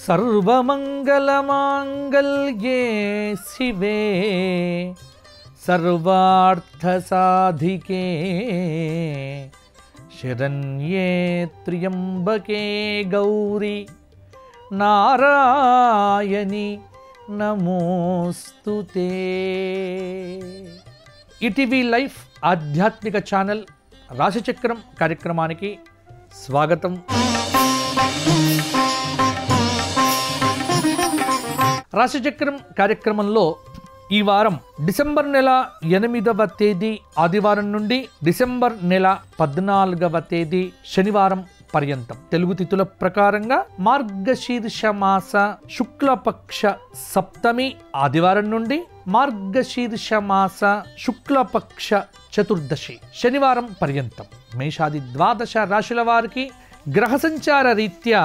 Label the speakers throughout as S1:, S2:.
S1: सर्वमंगलमांगल्ये शिवे सर्वार्थसाधिके शरण्ये त्र्यंबके गौरी नारायणी नमोस्तुते। ఈటీవీ లైఫ్ ఆధ్యాత్మిక ఛానల్ రాశిచక్రం కార్యక్రమానికి స్వాగతం. రాశిచక్రం కార్యక్రమంలో ఈ వారం డిసెంబర్ నెల 8వ తేదీ ఆదివారం నుండి డిసెంబర్ నెల 14వ తేదీ శనివారం పర్యంతం తెలుగు తిథుల ప్రకారంగా మార్గశీర్ష మాస శుక్లపక్ష సప్తమి ఆదివారం నుండి మార్గశీర్ష మాస శుక్లపక్ష చతుర్దశి శనివారం పర్యంతం మేషాది ద్వాదశ రాశుల వారికి గ్రహ సంచార రీత్యా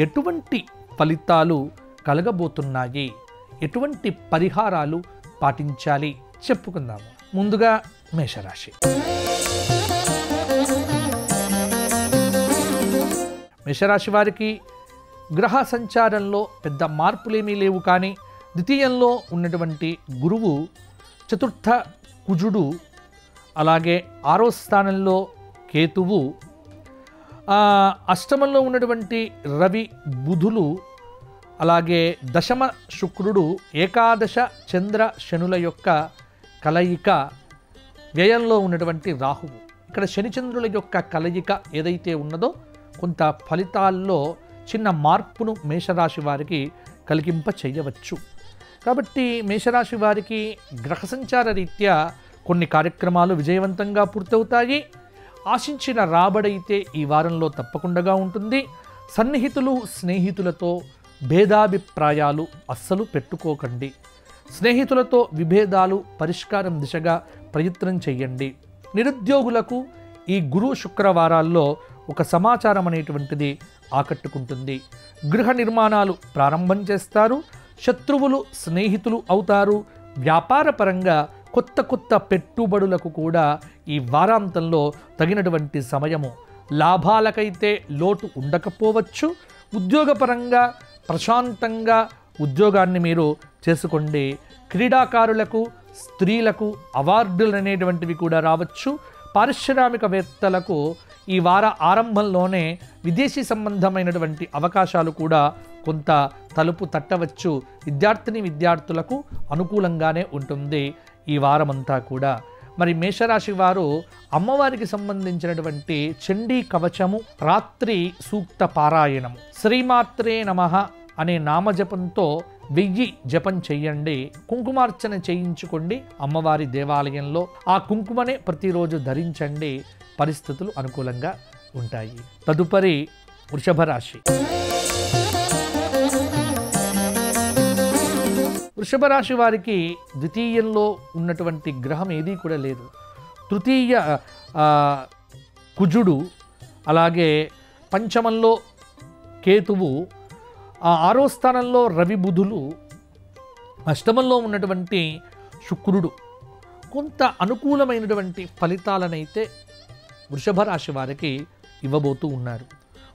S1: ఎటువంటి ఫలితాలు కలగబోతున్నాయి, ఎటువంటి పరిహారాలు పాటించాలి చెప్పుకుందాము. ముందుగా మేషరాశి. మేషరాశి వారికి గ్రహ సంచారంలో పెద్ద మార్పులేమీ లేవు, కానీ ద్వితీయంలో ఉన్నటువంటి గురువు, చతుర్థ కుజుడు, అలాగే 6వ స్థానంలో కేతువు, అష్టమంలో ఉన్నటువంటి రవి బుధులు, అలాగే దశమ శుక్రుడు, ఏకాదశ చంద్ర శనుల యొక్క కలయిక, వ్యయంలో ఉన్నటువంటి రాహువు. ఇక్కడ శనిచంద్రుల యొక్క కలయిక ఏదైతే ఉన్నదో కొంత ఫలితాల్లో చిన్న మార్పును మేషరాశి వారికి కలిగింప చేయవచ్చు. కాబట్టి మేషరాశి వారికి గ్రహ సంచార రీత్యా కొన్ని కార్యక్రమాలు విజయవంతంగా పూర్తవుతాయి. ఆశించిన రాబడైతే ఈ వారంలో తప్పకుండా ఉంటుంది. సన్నిహితులు స్నేహితులతో భేదాభిప్రాయాలు అస్సలు పెట్టుకోకండి. స్నేహితులతో విభేదాలు పరిష్కారం దిశగా ప్రయత్నం చేయండి. నిరుద్యోగులకు ఈ గురు శుక్రవారాల్లో ఒక సమాచారం అనేటువంటిది ఆకట్టుకుంటుంది. గృహ నిర్మాణాలు ప్రారంభం చేస్తారు. శత్రువులు స్నేహితులు అవుతారు. వ్యాపార పరంగా కొత్త కొత్త పెట్టుబడులకు కూడా ఈ వారాంతంలో తగినటువంటి సమయము. లాభాలకైతే లోటు ఉండకపోవచ్చు. ఉద్యోగపరంగా ప్రశాంతంగా ఉద్యోగాన్ని మీరు చేసుకోండి. క్రీడాకారులకు, స్త్రీలకు అవార్డులు అనేటువంటివి కూడా రావచ్చు. పారిశ్రామికవేత్తలకు ఈ వార ఆరంభంలోనే విదేశీ సంబంధమైనటువంటి అవకాశాలు కూడా కొంత తలుపు తట్టవచ్చు. విద్యార్థులకు అనుకూలంగానే ఉంటుంది ఈ వారమంతా కూడా. మరి మేషరాశి వారు అమ్మవారికి సంబంధించినటువంటి చండీ కవచము, రాత్రి సూక్త పారాయణము, శ్రీమాత్రే నమః అనే నామజపంతో 1000 జపం చెయ్యండి. కుంకుమార్చన చేయించుకోండి అమ్మవారి దేవాలయంలో. ఆ కుంకుమనే ప్రతిరోజు ధరించండి. పరిస్థితులు అనుకూలంగా ఉంటాయి. తదుపరి వృషభ రాశి. వృషభ రాశి వారికి ద్వితీయంలో ఉన్నటువంటి గ్రహం ఏదీ కూడా లేదు. తృతీయ కుజుడు, అలాగే పంచమంలో కేతువు, 6వ స్థానంలో రవి బుధులు, అష్టమంలో ఉన్నటువంటి శుక్రుడు కొంత అనుకూలమైనటువంటి ఫలితాలనైతే వృషభ రాశి వారికి ఇవ్వబోతూ ఉన్నారు.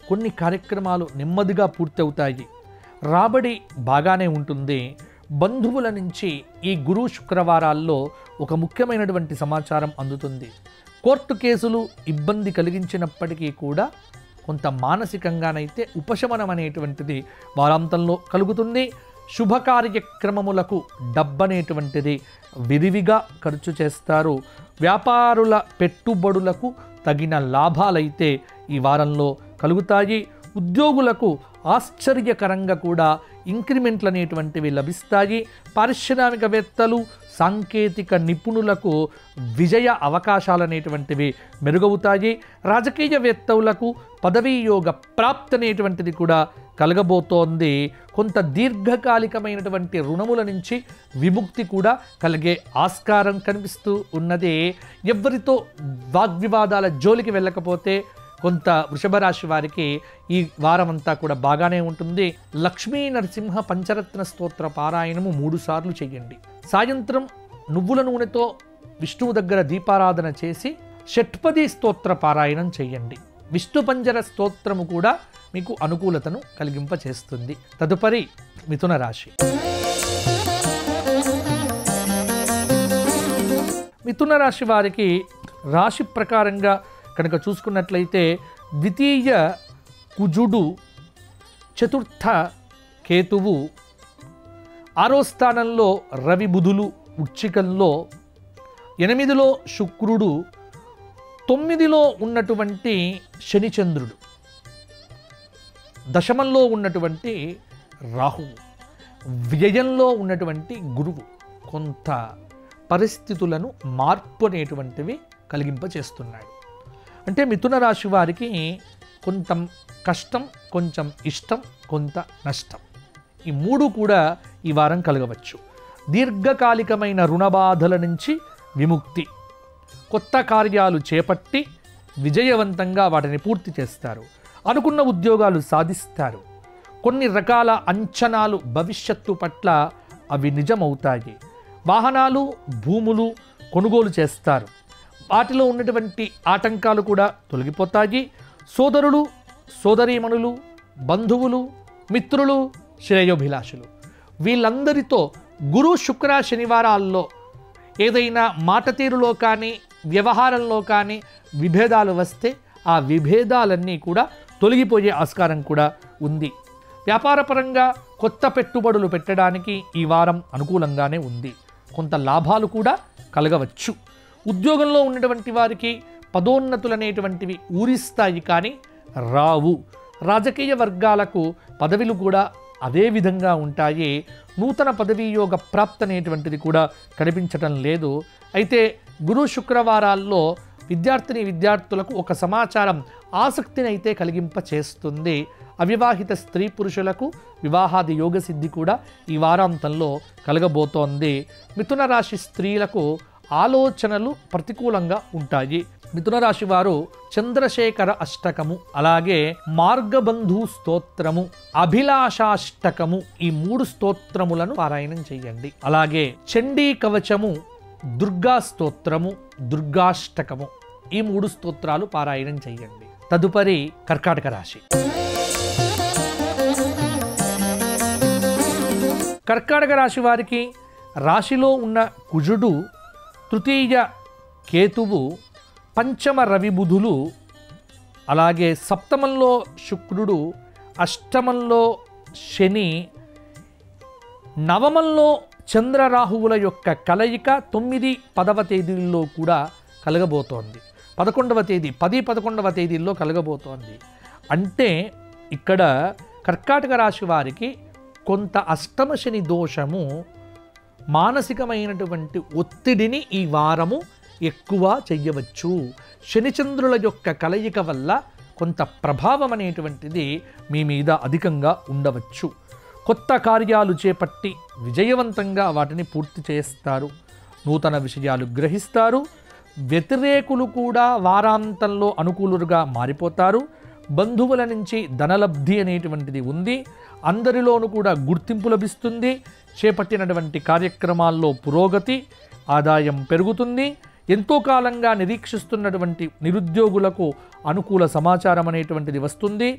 S1: కొన్ని కార్యక్రమాలు నెమ్మదిగా పూర్తవుతాయి. రాబడి బాగానే ఉంటుంది. బంధువుల నుంచి ఈ గురు శుక్రవారాల్లో ఒక ముఖ్యమైనటువంటి సమాచారం అందుతుంది. కోర్టు కేసులు ఇబ్బంది కలిగించినప్పటికీ కూడా కొంత మానసికంగానైతే ఉపశమనం అనేటువంటిది వారాంతంలో కలుగుతుంది. శుభ కార్యక్రమములకు డబ్బనేటువంటిది విరివిగా ఖర్చు చేస్తారు. వ్యాపారుల పెట్టుబడులకు తగిన లాభాలైతే ఈ వారంలో కలుగుతాయి. ఉద్యోగులకు ఆశ్చర్యకరంగా కూడా ఇంక్రిమెంట్లు అనేటువంటివి లభిస్తాయి. పారిశ్రామికవేత్తలు, సాంకేతిక నిపుణులకు విజయ అవకాశాలు అనేటువంటివి మెరుగవుతాయి. రాజకీయవేత్తలకు పదవీయోగ ప్రాప్తి అనేటువంటిది కూడా కలగబోతోంది. కొంత దీర్ఘకాలికమైనటువంటి రుణముల నుంచి విముక్తి కూడా కలిగే ఆస్కారం కనిపిస్తూ ఉన్నది. ఎవరితో వాగ్వివాదాల జోలికి వెళ్ళకపోతే కొంత వృషభ రాశి వారికి ఈ వారమంతా కూడా బాగానే ఉంటుంది. లక్ష్మీ నరసింహ పంచరత్న స్తోత్ర పారాయణము 3 సార్లు చేయండి. సాయంత్రం నువ్వుల నూనెతో విష్ణువు దగ్గర దీపారాధన చేసి షట్పది స్తోత్ర పారాయణం చేయండి. విష్ణు పంజర స్తోత్రము కూడా మీకు అనుకూలతను కలిగింపచేస్తుంది. తదుపరి మిథున రాశి. మిథున రాశి వారికి రాశి ప్రకారంగా కనుక చూసుకున్నట్లయితే ద్వితీయ కుజుడు, చతుర్థ కేతువు, 6వ స్థానంలో రవి బుధులు వృశ్చికంలో, 8లో శుక్రుడు, 9లో ఉన్నటువంటి శనిచంద్రుడు, దశమంలో ఉన్నటువంటి రాహువు, వ్యయంలో ఉన్నటువంటి గురువు కొంత పరిస్థితులను మార్పు అనేటువంటివి కలిగింపచేస్తున్నాడు. అంటే మిథున రాశి వారికి కొంత కష్టం, కొంచెం ఇష్టం, కొంత నష్టం, ఈ 3 కూడా ఈ వారం కలగవచ్చు. దీర్ఘకాలికమైన రుణబాధల నుంచి విముక్తి, కొత్త కార్యాలు చేపట్టి విజయవంతంగా వాటిని పూర్తి చేస్తారు. అనుకున్న ఉద్యోగాలు సాధిస్తారు. కొన్ని రకాల అంచనాలు భవిష్యత్తు పట్ల అవి నిజమవుతాయి. వాహనాలు, భూములు కొనుగోలు చేస్తారు. వాటిలో ఉన్నటువంటి ఆటంకాలు కూడా తొలగిపోతాయి. సోదరులు, సోదరీమణులు, బంధువులు, మిత్రులు, శ్రేయోభిలాషులు వీళ్ళందరితో గురు, శుక్ర, శనివారాల్లో ఏదైనా మాట తీరులో కానీ వ్యవహారంలో కానీ విభేదాలు వస్తే ఆ విభేదాలన్నీ కూడా తొలగిపోయే ఆస్కారం కూడా ఉంది. వ్యాపారపరంగా కొత్త పెట్టుబడులు పెట్టడానికి ఈ వారం అనుకూలంగానే ఉంది. కొంత లాభాలు కూడా కలగవచ్చు. ఉద్యోగంలో ఉన్నటువంటి వారికి పదోన్నతులు అనేటువంటివి ఊరిస్తాయి కానీ రావు. రాజకీయ వర్గాలకు పదవులు కూడా అదే విధంగా ఉంటాయి. నూతన పదవీయోగ ప్రాప్తి అనేటువంటిది కూడా కనిపించటం లేదు. అయితే గురు, శుక్రవారాల్లో విద్యార్థులకు ఒక సమాచారం ఆసక్తిని అయితే కలిగింప చేస్తుంది. అవివాహిత స్త్రీ పురుషులకు వివాహాది యోగ సిద్ధి కూడా ఈ వారాంతంలో కలగబోతోంది. మిథున రాశి స్త్రీలకు ఆలోచనలు ప్రతికూలంగా ఉంటాయి. మిథున రాశి వారు చంద్రశేఖర అష్టకము, అలాగే మార్గబంధు స్తోత్రము, అభిలాషాష్టకము, ఈ 3 స్తోత్రములను పారాయణం చేయండి. అలాగే చండీ కవచము, దుర్గా స్తోత్రము, దుర్గాష్టకము, ఈ 3 స్తోత్రాలు పారాయణం చేయండి. తదుపరి కర్కాటక రాశి. కర్కాటక రాశి వారికి రాశిలో ఉన్న కుజుడు, తృతీయ కేతువు, పంచమ రవి బుధులు, అలాగే సప్తమంలో శుక్రుడు, అష్టమంలో శని, నవమంలో చంద్రరాహువుల యొక్క కలయిక 9, 10వ తేదీల్లో కూడా కలగబోతోంది. 11వ తేదీ 10, 11వ తేదీల్లో కలగబోతోంది. అంటే ఇక్కడ కర్కాటక రాశి వారికి కొంత అష్టమ శని దోషము, మానసికమైనటువంటి ఒత్తిడిని ఈ వారము ఎక్కువ చెయ్యవచ్చు. శనిచంద్రుల యొక్క కలయిక వల్ల కొంత ప్రభావం అనేటువంటిది మీ మీద అధికంగా ఉండవచ్చు. కొత్త కార్యాలు చేపట్టి విజయవంతంగా వాటిని పూర్తి చేస్తారు. నూతన విషయాలు గ్రహిస్తారు. వ్యతిరేకులు కూడా వారాంతంలో అనుకూలుగా మారిపోతారు. బంధువుల నుంచి ధనలబ్ధి అనేటువంటిది ఉంది. అందరిలోనూ కూడా గుర్తింపు లభిస్తుంది. చేపట్టినటువంటి కార్యక్రమాల్లో పురోగతి, ఆదాయం పెరుగుతుంది. ఎంతో కాలంగా నిరీక్షిస్తున్నటువంటి నిరుద్యోగులకు అనుకూల సమాచారం అనేటువంటిది వస్తుంది.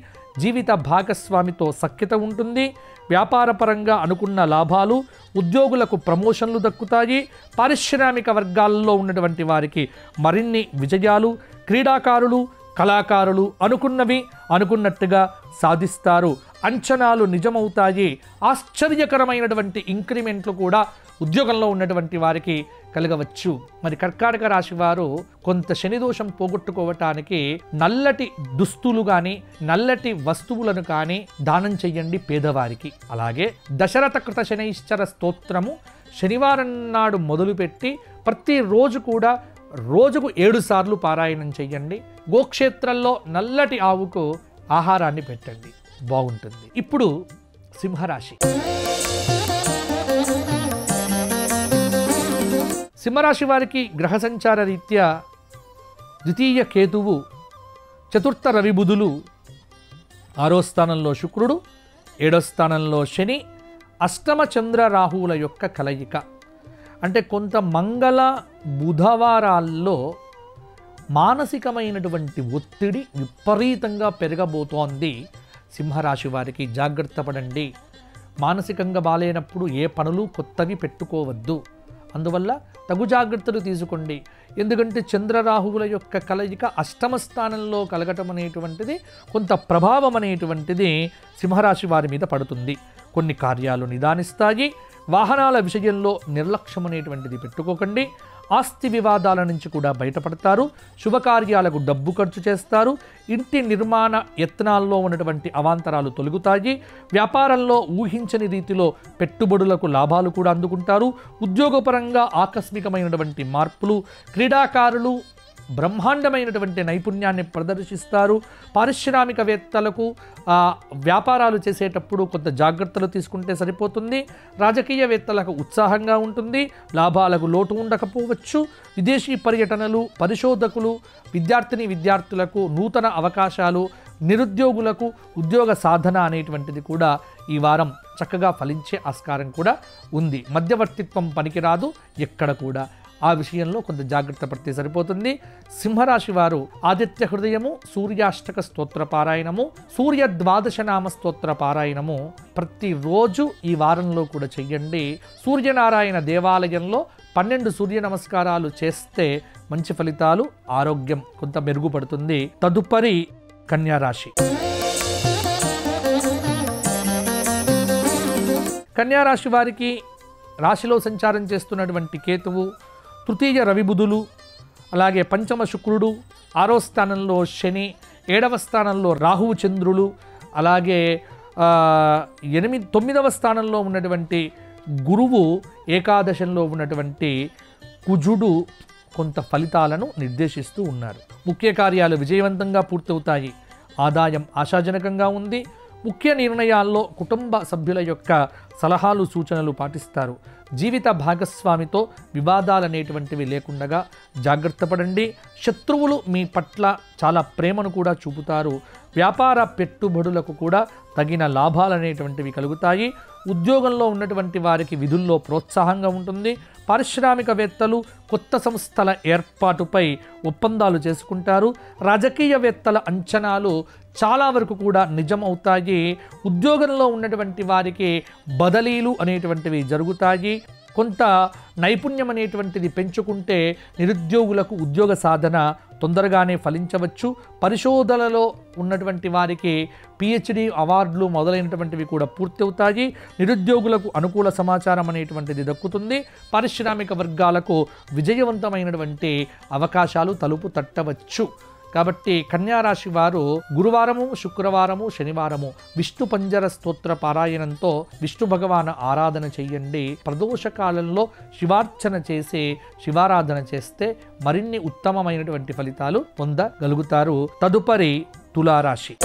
S1: జీవిత భాగస్వామితో సఖ్యత ఉంటుంది. వ్యాపారపరంగా అనుకున్న లాభాలు, ఉద్యోగులకు ప్రమోషన్లు దక్కుతాయి. పారిశ్రామిక వర్గాల్లో ఉన్నటువంటి వారికి మరిన్ని విజయాలు, క్రీడాకారులు, కళాకారులు అనుకున్నవి అనుకున్నట్టుగా సాధిస్తారు. అంచనాలు నిజమవుతాయి. ఆశ్చర్యకరమైనటువంటి ఇంక్రిమెంట్లు కూడా ఉద్యోగంలో ఉన్నటువంటి వారికి కలగవచ్చు. మరి కర్కాటక రాశి వారు కొంత శనిదోషం పోగొట్టుకోవటానికి నల్లటి దుస్తులు కానీ నల్లటి వస్తువులను కానీ దానం చెయ్యండి పేదవారికి. అలాగే దశరథ కృత శనైశ్చర స్తోత్రము శనివారం నాడు మొదలుపెట్టి ప్రతిరోజు కూడా రోజుకు 7 సార్లు పారాయణం చెయ్యండి. గోక్షేత్రంలో నల్లటి ఆవుకు ఆహారాన్ని పెట్టండి, బాగుంటుంది. ఇప్పుడు సింహరాశి. సింహరాశి వారికి గ్రహ సంచార రీత్యా ద్వితీయ కేతువు, చతుర్థ రవి బుధులు, 6వ స్థానంలో శుక్రుడు, 7వ స్థానంలో శని, అష్టమ చంద్ర రాహువుల యొక్క కలయిక. అంటే కొంత మంగళ బుధవారాల్లో మానసికమైనటువంటి ఒత్తిడి విపరీతంగా పెరగబోతోంది. సింహరాశి వారికి జాగ్రత్త పడండి. మానసికంగా బాలేనప్పుడు ఏ పనులు కొత్తవి పెట్టుకోవద్దు. అందువల్ల తగు జాగ్రత్తలు తీసుకోండి. ఎందుకంటే చంద్రరాహువుల యొక్క కలయిక అష్టమ స్థానంలో కలగటం అనేటువంటిది కొంత ప్రభావం అనేటువంటిది సింహరాశి వారి మీద పడుతుంది. కొన్ని కార్యాలు నిదానిస్తాయి. వాహనాల విషయంలో నిర్లక్ష్యం అనేటువంటిది పెట్టుకోకండి. ఆస్తి వివాదాల నుంచి కూడా బయటపడతారు. శుభకార్యాలకు డబ్బు ఖర్చు చేస్తారు. ఇంటి నిర్మాణ యత్నాల్లో ఉన్నటువంటి అవాంతరాలు తొలగుతాయి. వ్యాపారంలో ఊహించని రీతిలో పెట్టుబడులకు లాభాలు కూడా అందుకుంటారు. ఉద్యోగపరంగా ఆకస్మికమైనటువంటి మార్పులు. క్రీడాకారులు బ్రహ్మాండమైనటువంటి నైపుణ్యాన్ని ప్రదర్శిస్తారు. పారిశ్రామికవేత్తలకు వ్యాపారాలు చేసేటప్పుడు కొంత జాగ్రత్తలు తీసుకుంటే సరిపోతుంది. రాజకీయవేత్తలకు ఉత్సాహంగా ఉంటుంది. లాభాలకు లోటు ఉండకపోవచ్చు. విదేశీ పర్యటనలు, పరిశోధకులు, విద్యార్థులకు నూతన అవకాశాలు, నిరుద్యోగులకు ఉద్యోగ సాధన అనేటువంటిది కూడా ఈ వారం చక్కగా ఫలించే ఆస్కారం కూడా ఉంది. మధ్యవర్తిత్వం పనికిరాదు ఎక్కడ కూడా. ఆ విషయంలో కొంత జాగ్రత్త పడితే సరిపోతుంది. సింహరాశి వారు ఆదిత్య హృదయము, సూర్యాష్టక స్తోత్ర పారాయణము, సూర్య ద్వాదశనామ స్తోత్ర పారాయణము ప్రతిరోజు ఈ వారంలో కూడా చెయ్యండి. సూర్యనారాయణ దేవాలయంలో 12 సూర్య నమస్కారాలు చేస్తే మంచి ఫలితాలు, ఆరోగ్యం కొంత మెరుగుపడుతుంది. తదుపరి కన్యారాశి. కన్యారాశి వారికి రాశిలో సంచారం చేస్తున్నటువంటి కేతువు, తృతీయ రవి బుధులు, అలాగే పంచమ శుక్రుడు, 6వ స్థానంలో శని, 7వ స్థానంలో రాహువు చంద్రులు, అలాగే 9వ స్థానంలో ఉన్నటువంటి గురువు, ఏకాదశంలో ఉన్నటువంటి కుజుడు కొంత ఫలితాలను నిర్దేశిస్తూ ఉన్నారు. ముఖ్య కార్యాలు విజయవంతంగా పూర్తవుతాయి. ఆదాయం ఆశాజనకంగా ఉంది. ముఖ్య నిర్ణయాల్లో కుటుంబ సభ్యుల యొక్క సలహాలు, సూచనలు పాటిస్తారు. జీవిత భాగస్వామితో వివాదాలనేటువంటివి లేకుండా జాగ్రత్త పడండి. శత్రువులు మీ పట్ల చాలా ప్రేమను కూడా చూపుతారు. వ్యాపార పెట్టుబడులకు కూడా తగిన లాభాలనేటువంటివి కలుగుతాయి. ఉద్యోగంలో ఉన్నటువంటి వారికి విధుల్లో ప్రోత్సాహంగా ఉంటుంది. పారిశ్రామికవేత్తలు కొత్త సంస్థల ఏర్పాటుపై ఒప్పందాలు చేసుకుంటారు. రాజకీయవేత్తల అంచనాలు చాలా వరకు కూడా నిజం అవుతాయి. ఉద్యోగంలో ఉన్నటువంటి వారికి బదిలీలు అనేటువంటివి జరుగుతాయి. కొంత నైపుణ్యం అనేటువంటిది పెంచుకుంటే నిరుద్యోగులకు ఉద్యోగ సాధన తొందరగానే ఫలించవచ్చు. పరిశోధనలో ఉన్నటువంటి వారికి పిహెచ్డి అవార్డులు మొదలైనటువంటివి కూడా పూర్తవుతాయి. నిరుద్యోగులకు అనుకూల సమాచారం అనేటువంటిది దక్కుతుంది. పారిశ్రామిక వర్గాలకు విజయవంతమైనటువంటి అవకాశాలు తలుపు తట్టవచ్చు. కాబట్టి కన్యారాశి వారు గురువారము, శుక్రవారము, శనివారము విష్ణు పంజర స్తోత్ర పారాయణంతో విష్ణు భగవాన్ ఆరాధన చెయ్యండి. ప్రదోష కాలంలో శివార్చన చేసి శివారాధన చేస్తే మరిన్ని ఉత్తమమైనటువంటి ఫలితాలు పొందగలుగుతారు. తదుపరి తులారాశి.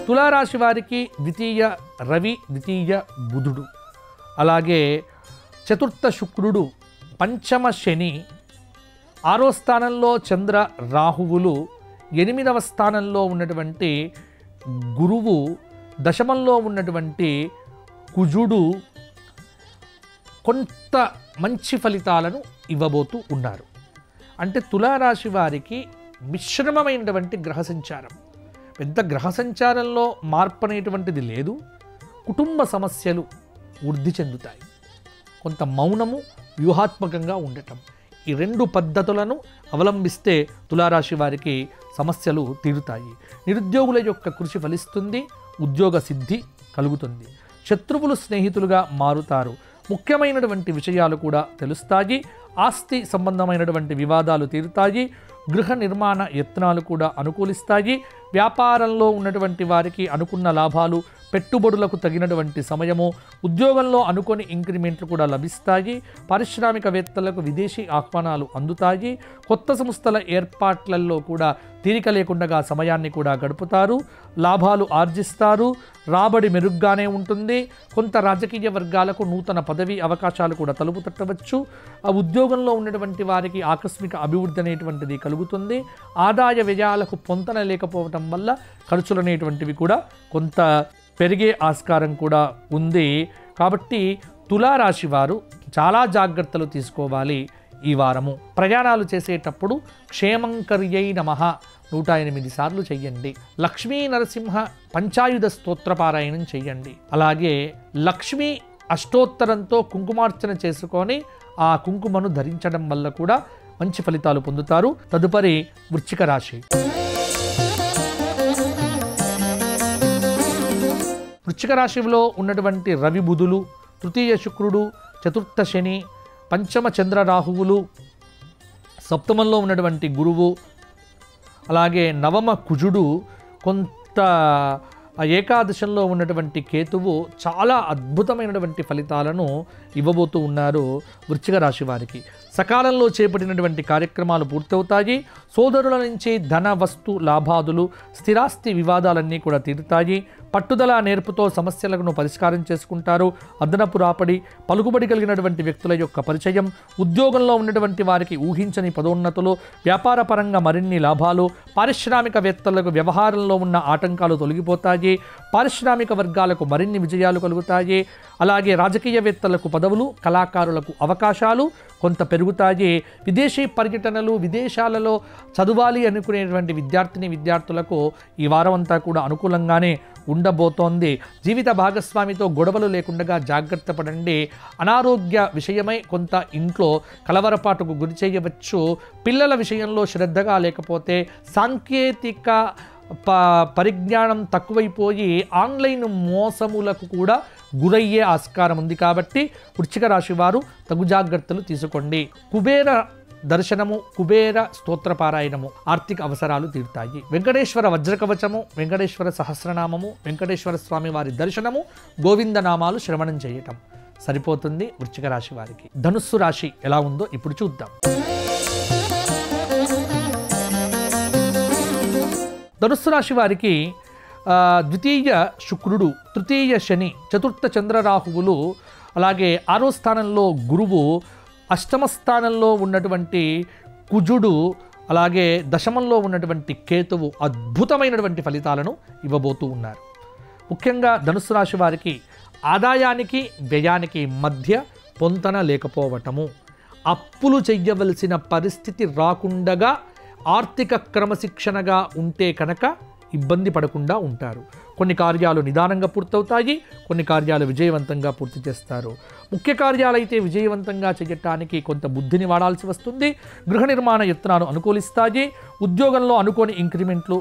S1: తులారాశి వారికి ద్వితీయ రవి, ద్వితీయ బుధుడు, అలాగే చతుర్థ శుక్రుడు, పంచమ శని, 6వ స్థానంలో చంద్ర రాహువులు, 8వ స్థానంలో ఉన్నటువంటి గురువు, దశమంలో ఉన్నటువంటి కుజుడు కొంత మంచి ఫలితాలను ఇవ్వబోతూ ఉన్నారు. అంటే తులారాశి వారికి మిశ్రమమైనటువంటి గ్రహ సంచారం. పెద్ద గ్రహ సంచారంలో మార్పు అనేటువంటిది లేదు. కుటుంబ సమస్యలు వృద్ధి చెందుతాయి. కొంత మౌనము, వ్యూహాత్మకంగా ఉండటం, ఈ 2 పద్ధతులను అవలంబిస్తే తులారాశి వారికి సమస్యలు తీరుతాయి. నిరుద్యోగుల యొక్క కృషి ఫలిస్తుంది. ఉద్యోగ సిద్ధి కలుగుతుంది. శత్రువులు స్నేహితులుగా మారుతారు. ముఖ్యమైనటువంటి విషయాలు కూడా తెలుస్తాయి. ఆస్తి సంబంధమైనటువంటి వివాదాలు తీరుతాయి. గృహ నిర్మాణ యత్నాలు కూడా అనుకూలిస్తాయి. వ్యాపారంలో ఉన్నటువంటి వారికి అనుకున్న లాభాలు, పెట్టుబడులకు తగినటువంటి సమయము, ఉద్యోగంలో అనుకోని ఇంక్రిమెంట్లు కూడా లభిస్తాయి. పారిశ్రామికవేత్తలకు విదేశీ ఆహ్వానాలు అందుతాయి. కొత్త సంస్థల ఏర్పాట్లలో కూడా తీరిక లేకుండా సమయాన్ని కూడా గడుపుతారు. లాభాలు ఆర్జిస్తారు. రాబడి మెరుగ్గానే ఉంటుంది. కొంత రాజకీయ వర్గాలకు నూతన పదవి అవకాశాలు కూడా తలుపు తట్టవచ్చు. ఆ ఉద్యోగంలో ఉన్నటువంటి వారికి ఆకస్మిక అభివృద్ధి అనేటువంటిది కలుగుతుంది. ఆదాయ వ్యయాలకు పొంతన లేకపోవటం వల్ల ఖర్చులు అనేటువంటివి కూడా కొంత పెరిగే ఆస్కారం కూడా ఉంది. కాబట్టి తులారాశి వారు చాలా జాగ్రత్తలు తీసుకోవాలి. ఈ వారము ప్రయాణాలు చేసేటప్పుడు క్షేమంకర్యై నమః 108 సార్లు చెయ్యండి. లక్ష్మీ నరసింహ పంచాయుధ స్తోత్ర పారాయణం చెయ్యండి. అలాగే లక్ష్మీ అష్టోత్తరంతో కుంకుమార్చన చేసుకొని ఆ కుంకుమను ధరించడం వల్ల కూడా మంచి ఫలితాలు పొందుతారు. తదుపరి వృశ్చిక రాశి. వృశ్చిక రాశిలో ఉన్నటువంటి రవి బుధులు, తృతీయ శుక్రుడు, చతుర్థ శని, పంచమ చంద్ర రాహువులు, సప్తమంలో ఉన్నటువంటి గురువు, అలాగే నవమ కుజుడు, కొంత ఏకాదశంలో ఉన్నటువంటి కేతువు చాలా అద్భుతమైనటువంటి ఫలితాలను ఇవ్వబోతూ ఉన్నారు వృశ్చిక రాశి వారికి. సకాలంలో చేపట్టినటువంటి కార్యక్రమాలు పూర్తవుతాయి. సోదరుల నుంచి ధన వస్తు లాభాదులు, స్థిరాస్తి వివాదాలన్నీ కూడా తీరుతాయి. పట్టుదల నేర్పుతో సమస్యలను పరిష్కారం చేసుకుంటారు. అదనపు రాపడి, పలుకుబడి కలిగినటువంటి వ్యక్తుల యొక్క పరిచయం, ఉద్యోగంలో ఉన్నటువంటి వారికి ఊహించని పదోన్నతులు, వ్యాపార పరంగా మరిన్ని లాభాలు, పారిశ్రామికవేత్తలకు వ్యవహారంలో ఉన్న ఆటంకాలు తొలగిపోతాయి. పారిశ్రామిక వర్గాలకు మరిన్ని విజయాలు కలుగుతాయి. అలాగే రాజకీయవేత్తలకు పదవులు, కళాకారులకు అవకాశాలు కొంత పెరుగుతాయి. విదేశీ పర్యటనలు, విదేశాలలో చదవాలి అనుకునేటువంటి విద్యార్థులకు ఈ వారం అంతా కూడా అనుకూలంగానే ఉండబోతోంది. జీవిత భాగస్వామితో గొడవలు లేకుండా జాగ్రత్త పడండి. అనారోగ్య విషయమై కొంత ఇంట్లో కలవరపాటుకు గురి చేయవచ్చు. పిల్లల విషయంలో శ్రద్ధగా లేకపోతే సాంకేతిక పరిజ్ఞానం తక్కువైపోయి ఆన్లైన్ మోసములకు కూడా గురయ్యే ఆస్కారం ఉంది. కాబట్టి వృశ్చిక రాశి వారు తగు జాగ్రత్తలు తీసుకోండి. కుబేర దర్శనము, కుబేర స్తోత్రపారాయణము ఆర్థిక అవసరాలు తీరుతాయి. వెంకటేశ్వర వజ్రకవచము, వెంకటేశ్వర సహస్రనామము, వెంకటేశ్వర స్వామి వారి దర్శనము, గోవిందనామాలు శ్రవణం చేయటం సరిపోతుంది వృశ్చిక రాశి వారికి. ధనుస్సు రాశి ఎలా ఉందో ఇప్పుడు చూద్దాం. ధనుస్సు రాశి వారికి ద్వితీయ శుక్రుడు, తృతీయ శని, చతుర్థ చంద్రరాహువులు, అలాగే 6వ స్థానంలో గురువు, అష్టమ స్థానంలో ఉన్నటువంటి కుజుడు, అలాగే దశమంలో ఉన్నటువంటి కేతువు అద్భుతమైనటువంటి ఫలితాలను ఇవ్వబోతూ ఉన్నారు. ముఖ్యంగా ధనుస్సు రాశి వారికి ఆదాయానికి వ్యయానికి మధ్య పొంతన లేకపోవటము, అప్పులు చెయ్యవలసిన పరిస్థితి రాకుండగా ఆర్థిక క్రమశిక్షణగా ఉంటే కనుక ఇబ్బంది పడకుండా ఉంటారు. కొన్ని కార్యాలు నిదానంగా పూర్తవుతాయి, కొన్ని కార్యాలు విజయవంతంగా పూర్తి చేస్తారు. ముఖ్య కార్యాలైతే విజయవంతంగా చేయటానికి కొంత బుద్ధిని వాడాల్సి వస్తుంది. గృహ నిర్మాణ యత్నాలు అనుకూలిస్తాయి. ఉద్యోగంలో అనుకోని ఇంక్రిమెంట్లు,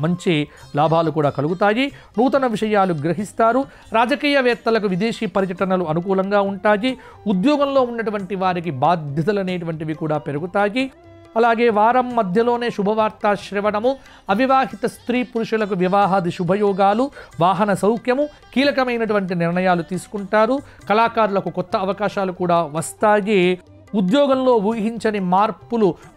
S1: మంచి లాభాలు కూడా కలుగుతాయి. నూతన విషయాలు గ్రహిస్తారు. రాజకీయవేత్తలకు విదేశీ పర్యటనలు అనుకూలంగా ఉంటాయి. ఉద్యోగంలో ఉన్నటువంటి వారికి బాధ్యతలు అనేటువంటివి కూడా పెరుగుతాయి. అలాగే వారం మధ్యలోనే శుభవార్త శ్రవణము, అవివాహిత స్త్రీ పురుషులకు వివాహాది శుభయోగాలు, వాహన సౌఖ్యము, కీలకమైనటువంటి నిర్ణయాలు తీసుకుంటారు. కళాకారులకు కొత్త అవకాశాలు కూడా వస్తాయి. ఉద్యోగంలో ఊహించని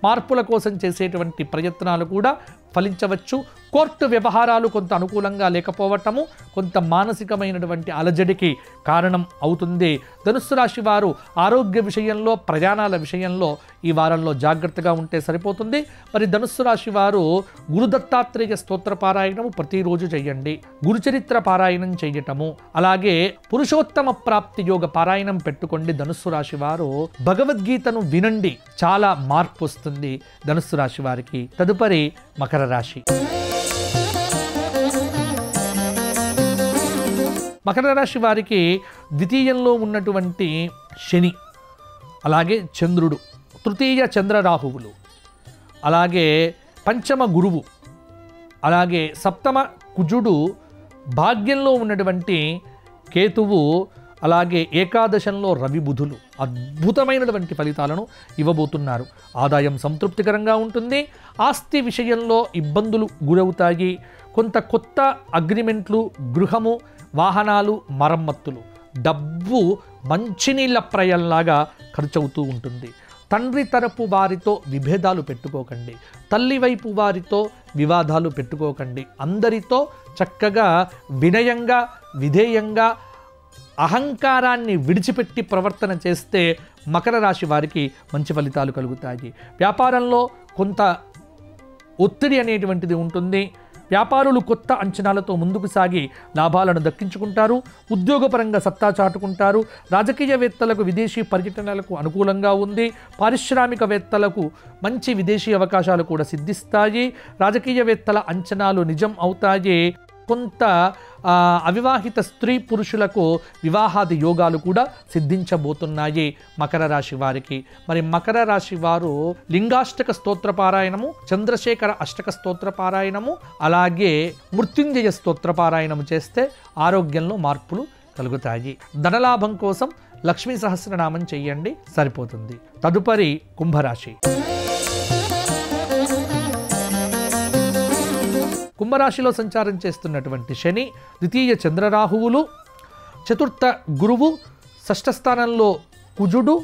S1: మార్పుల కోసం చేసేటువంటి ప్రయత్నాలు కూడా ఫలించవచ్చు. కోర్టు వ్యవహారాలు కొంత అనుకూలంగా లేకపోవటము కొంత మానసికమైనటువంటి అలజడికి కారణం అవుతుంది. ధనుస్సు రాశి వారు ఆరోగ్య విషయంలో, ప్రయాణాల విషయంలో ఈ వారంలో జాగ్రత్తగా ఉంటే సరిపోతుంది. మరి ధనుస్సు రాశి వారు గురు దత్తాత్రేయ స్తోత్ర పారాయణము ప్రతిరోజు చేయండి. గురుచరిత్ర పారాయణం చేయటము, అలాగే పురుషోత్తమ ప్రాప్తి యోగ పారాయణం పెట్టుకోండి. ధనుస్సు రాశి వారు భగవద్గీతను వినండి, చాలా మార్పు వస్తుంది ధనుస్సు రాశి వారికి. తదుపరి మకర రాశి. మకర రాశి వారికి ద్వితీయంలో ఉన్నటువంటి శని, అలాగే చంద్రుడు, తృతీయ చంద్రరాహువులు, అలాగే పంచమ గురువు, అలాగే సప్తమ కుజుడు, భాగ్యంలో ఉన్నటువంటి కేతువు, అలాగే ఏకాదశంలో రవి బుధులు అద్భుతమైనటువంటి ఫలితాలను ఇవ్వబోతున్నారు. ఆదాయం సంతృప్తికరంగా ఉంటుంది. ఆస్తి విషయంలో ఇబ్బందులు గురవుతాయి. కొంత కొత్త అగ్రిమెంట్లు, గృహము, వాహనాలు, మరమ్మతులు, డబ్బు మంచినీళ్ళ ప్రయంలాగా ఖర్చవుతూ ఉంటుంది. తండ్రి తరపు వారితో విభేదాలు పెట్టుకోకండి. తల్లి వైపు వారితో వివాదాలు పెట్టుకోకండి. అందరితో చక్కగా వినయంగా, విధేయంగా, అహంకారాన్ని విడిచిపెట్టి ప్రవర్తన చేస్తే మకర రాశి వారికి మంచి ఫలితాలు కలుగుతాయి. వ్యాపారంలో కొంత ఒత్తిడి అనేటువంటిది ఉంటుంది. వ్యాపారులు కొత్త అంచనాలతో ముందుకు సాగి లాభాలను దక్కించుకుంటారు. ఉద్యోగపరంగా సత్తా చాటుకుంటారు. రాజకీయవేత్తలకు విదేశీ పర్యటనలకు అనుకూలంగా ఉంది. పారిశ్రామికవేత్తలకు మంచి విదేశీ అవకాశాలు కూడా సిద్ధిస్తాయి. రాజకీయవేత్తల అంచనాలు నిజం అవుతాయి. కొంత అవివాహిత స్త్రీ పురుషులకు వివాహాది యోగాలు కూడా సిద్ధించబోతున్నాయి మకర రాశి వారికి. మరి మకర రాశి వారు లింగాష్టక స్తోత్ర పారాయణము, చంద్రశేఖర అష్టక స్తోత్ర పారాయణము, అలాగే మృత్యుంజయ స్తోత్ర పారాయణము చేస్తే ఆరోగ్యంలో మార్పులు కలుగుతాయి. ధనలాభం కోసం లక్ష్మీ సహస్రనామం చెయ్యండి, సరిపోతుంది. తదుపరి కుంభరాశి. కుంభరాశిలో సంచారం చేస్తున్నటువంటి శని, ద్వితీయ చంద్రరాహువులు, చతుర్థ గురువు, షష్ఠ స్థానంలో కుజుడు,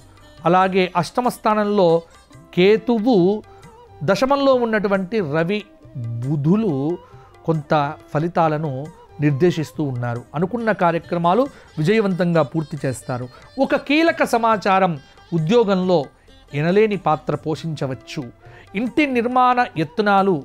S1: అలాగే అష్టమ స్థానంలో కేతువు, దశమంలో ఉన్నటువంటి రవి, బుధులు కొంత ఫలితాలను నిర్దేశిస్తూ ఉన్నారు. అనుకున్న కార్యక్రమాలు విజయవంతంగా పూర్తి చేస్తారు. ఒక కీలక సమాచారం ఉద్యోగంలో ఎనలేని పాత్ర పోషించవచ్చు. ఇంటి నిర్మాణ యత్నాలు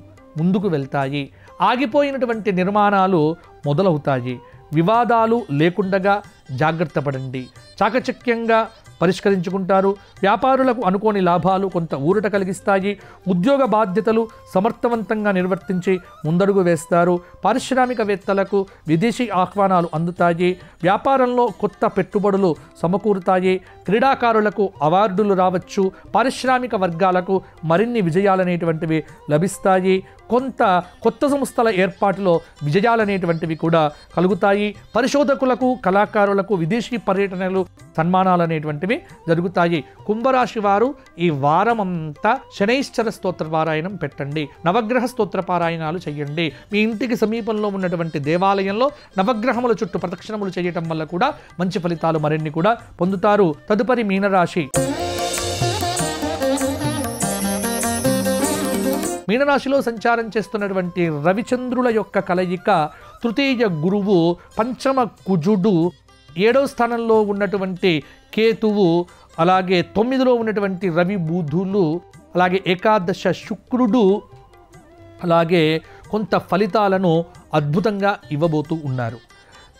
S1: ముందుకు వెళ్తాయి. ఆగిపోయినటువంటి నిర్మాణాలు మొదలవుతాయి. వివాదాలు లేకుండా జాగ్రత్త పడండి. చాకచక్యంగా పరిష్కరించుకుంటారు. వ్యాపారులకు అనుకోని లాభాలు కొంత ఊరట కలిగిస్తాయి. ఉద్యోగ బాధ్యతలు సమర్థవంతంగా నిర్వర్తించి ముందడుగు వేస్తారు. పారిశ్రామికవేత్తలకు విదేశీ ఆహ్వానాలు అందుతాయి. వ్యాపారంలో కొత్త పెట్టుబడులు సమకూరుతాయి. క్రీడాకారులకు అవార్డులు రావచ్చు. పారిశ్రామిక వర్గాలకు మరిన్ని విజయాలనేటువంటివి లభిస్తాయి. కొంత కొత్త సంస్థల ఏర్పాటులో విజయాలనేటువంటివి కూడా కలుగుతాయి. పరిశోధకులకు, కళాకారులకు విదేశీ పర్యటనలు, సన్మానాలు అనేటువంటివి జరుగుతాయి. కుంభరాశి వారు ఈ వారమంతా శనైశ్చర స్తోత్ర పారాయణం పెట్టండి. నవగ్రహ స్తోత్ర పారాయణాలు చేయండి. మీ ఇంటికి సమీపంలో ఉన్నటువంటి దేవాలయంలో నవగ్రహముల చుట్టూ ప్రదక్షిణములు చేయటం వల్ల కూడా మంచి ఫలితాలు మరిన్ని కూడా పొందుతారు. తదుపరి మీనరాశి. మీనరాశిలో సంచారం చేస్తున్నటువంటి రవిచంద్రుల యొక్క కలయిక, తృతీయ గురువు, పంచమ కుజుడు, 7వ స్థానంలో ఉన్నటువంటి కేతువు, అలాగే 9లో ఉన్నటువంటి రవి, బుధులు, అలాగే ఏకాదశ శుక్రుడు, అలాగే కొంత ఫలితాలను అద్భుతంగా ఇవ్వబోతూ ఉన్నారు.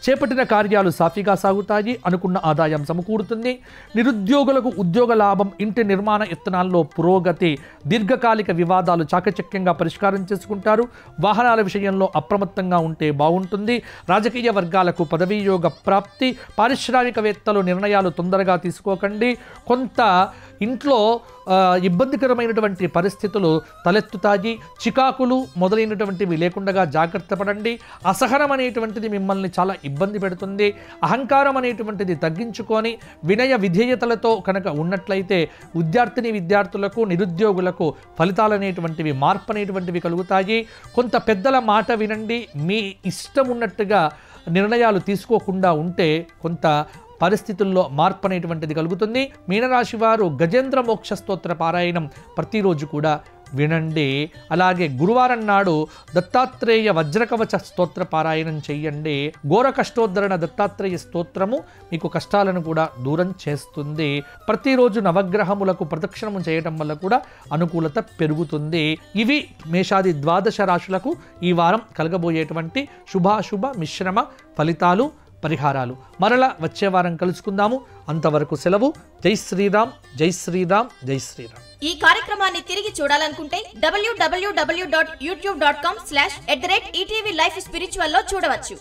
S1: చేపట్టిన కార్యాలు సాఫీగా సాగుతాయి. అనుకున్న ఆదాయం సమకూరుతుంది. నిరుద్యోగులకు ఉద్యోగ లాభం, ఇంటి నిర్మాణ యత్నాల్లో పురోగతి, దీర్ఘకాలిక వివాదాలు చాకచక్యంగా పరిష్కారం చేసుకుంటారు. వాహనాల విషయంలో అప్రమత్తంగా ఉంటే బాగుంటుంది. రాజకీయ వర్గాలకు పదవీయోగ ప్రాప్తి. పారిశ్రామికవేత్తలు నిర్ణయాలు తొందరగా తీసుకోకండి. కొంత ఇంట్లో ఇబ్బందికరమైనటువంటి పరిస్థితులు తలెత్తుతాయి. చికాకులు మొదలైనటువంటివి లేకుండా జాగ్రత్త పడండి. అసహనం అనేటువంటిది మిమ్మల్ని చాలా ఇబ్బంది పెడుతుంది. అహంకారం అనేటువంటిది తగ్గించుకొని వినయ విధేయతలతో కనుక ఉన్నట్లయితే విద్యార్థులకు, నిరుద్యోగులకు ఫలితాలు అనేటువంటివి, మార్పు అనేటువంటివి కలుగుతాయి. కొంత పెద్దల మాట వినండి. మీ ఇష్టం ఉన్నట్టుగా నిర్ణయాలు తీసుకోకుండా ఉంటే కొంత పరిస్థితుల్లో మార్పు అనేటువంటిది కలుగుతుంది. మీనరాశి వారు గజేంద్ర మోక్ష స్తోత్ర పారాయణం ప్రతిరోజు కూడా వినండి. అలాగే గురువారం నాడు దత్తాత్రేయ వజ్రకవచ స్తోత్ర పారాయణం చెయ్యండి. ఘోర కష్టోద్ధరణ దత్తాత్రేయ స్తోత్రము మీకు కష్టాలను కూడా దూరం చేస్తుంది. ప్రతిరోజు నవగ్రహములకు ప్రదక్షిణము చేయటం వల్ల కూడా అనుకూలత పెరుగుతుంది. ఇవి మేషాది 12 రాశులకు ఈ వారం కలగబోయేటువంటి శుభాశుభ మిశ్రమ ఫలితాలు, పరిహారాలు. మరలా వచ్చే వారం కలుసుకుందాము. అంతవరకు సెలవు. జై శ్రీరామ్, జై శ్రీరామ్, జై శ్రీరామ్.
S2: ఈ కార్యక్రమాన్ని తిరిగి చూడాలనుకుంటే www.youtube.com/ETV Life Spiritual లో చూడవచ్చు.